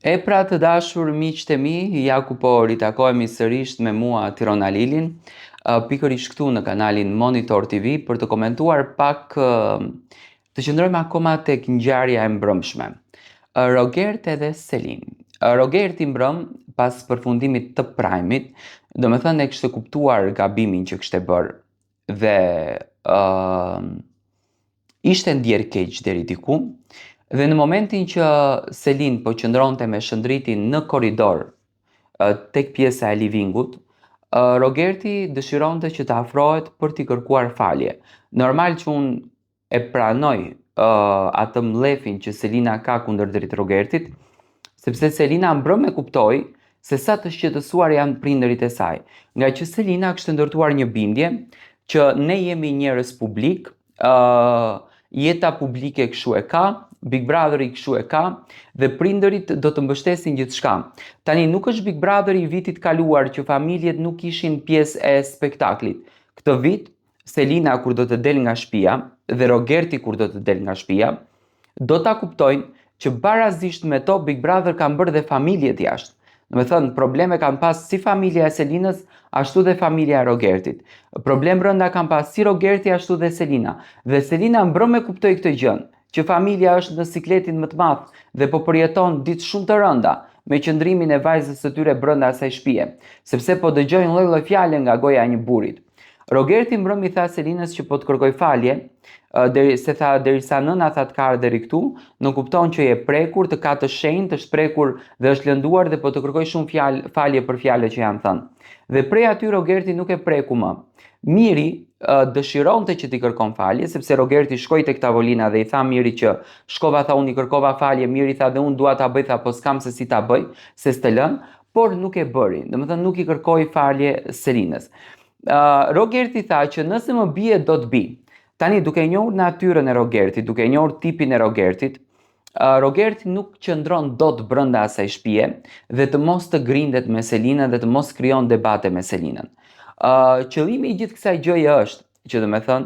E pra të dashur miqtë e mi, ja ku po ritakohemi sërish me mua Tirona Lilin, pikërisht këtu në kanalin Monitor TV për të komentuar pak të qëndrojmë akoma tek ngjarja e mbrëmshme. Rogert edhe Selin. Rogerti mbrëm pas përfundimit të Prime-it, domethënë e kishte kuptuar gabimin që kishte bërë dhe ishte ndjer keq deri diku. Dhe në momentin që Selin po qëndronte me shëndritin në korridor tek pjesa e livingut, Rogerti dëshironte që të afrohet për t'i kërkuar falje. Normal që unë e pranoj atë mllefin që Selina ka kundërdrit Rogertit, sepse Selina mbrëm e kuptoi se sa të shqetësuar janë prindërit e saj, nga që Selina kishte ndërtuar një bindje që ne jemi njerëz publik, jeta publike kështu e ka, Big Brotheri kështu e ka dhe prindërit do të mbështesin gjithçka. Tani nuk është Big Brotheri i vitit kaluar që familjet nuk ishin pjesë e spektaklit. Këtë vit, Selina kur do të del nga shtëpia dhe Rogerti kur do të del nga shtëpia, do ta kuptojnë që barazisht me to Big Brother kanë bërë dhe familjet jashtë. Domethënë, probleme kanë pas si familja e Selinës, ashtu dhe familja e Rogertit. Problem brenda kanë pas si Rogerti ashtu dhe Selina. Dhe Selina mbrëm e kuptoi këtë gjë, që familja është në sikletin më të madh dhe po përjeton ditë shumë të rënda me qëndrimin e vajzës së tyre brenda asaj shtëpie, sepse po dëgjojnë lloj-lloj fjalë nga goja e një burrit. Rogerti mbrëm i tha Selinës që po të kërkoj falje, derisa nëna tha të ka ardhur deri këtu, nuk kupton që je prekur, të ka të shenjtë, është prekur dhe është lënduar dhe po të kërkoj shumë falje për fjalët që janë thënë. Dhe prej aty Rogerti nuk e preku më. Miri dëshironte që t'i kërkon falje, sepse Rogerti shkoi tek tavolina dhe i tha Mirit që shkova, tha unë i kërkova falje, Miri tha dhe unë dua ta bëj, tha po s'kam se si ta bëj, se s'të lën, por nuk e bëri. Domethënë nuk i kërkoi falje Selinës. Rogerti tha që nëse më bie do të bi. Tani duke njohur natyrën e Rogertit, duke njohur tipin e Rogertit, Rogerti nuk qëndron dot brenda asaj shtëpie dhe të mos të grindet me Selinën dhe të mos krijon debate me Selinën. Qëllimi i gjithë kësaj gjëje është që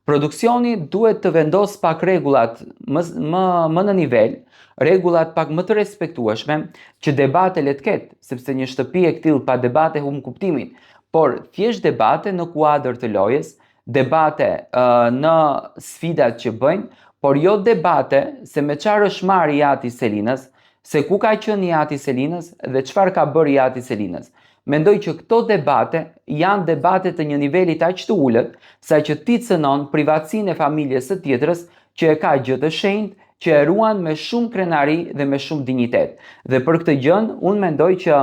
produksioni duhet të vendos pak rregullat më në nivel, rregullat pak më të respektueshme, që debate le të ketë, sepse një shtëpi e tillë pa debate humb kuptimin, por thjesht debate në kuadër të lojës, debate në sfidat që bëjnë, por jo debate se me çfarë është marrë jati Selinës, se ku ka qenë jati Selinës dhe çfarë ka bërë jati Selinës. Mendoj që këto debate janë debate të një nivelit aq të ulët, sa që ti cënon privatësinë e familjes së tjetrës që e ka gjë të shenjtë, që e ruan me shumë krenari dhe me shumë dinjitet. Dhe për këtë gjë, unë mendoj që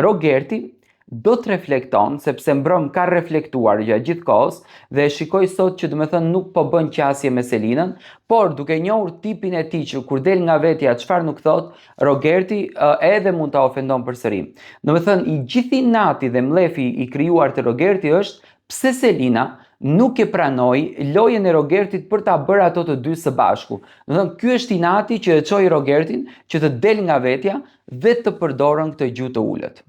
Rogerti do të reflekton, sepse mbrëm ka reflektuar gjatë gjithë kohës dhe shikoj sot që nuk po bën qasje me Selinën, por duke njohur tipin e tij që kur del nga vetja çfarë nuk thot, Rogerti edhe mund ta ofendon përsëri. I gjithë inati dhe mlefi i krijuar te Rogerti është pse Selina nuk e pranoi lojën e Rogertit për ta bërë ato të dy së bashku. Ky është inati që e çoi Rogertin që të del nga vetja dhe të përdorën këtë gjuhë të ulët.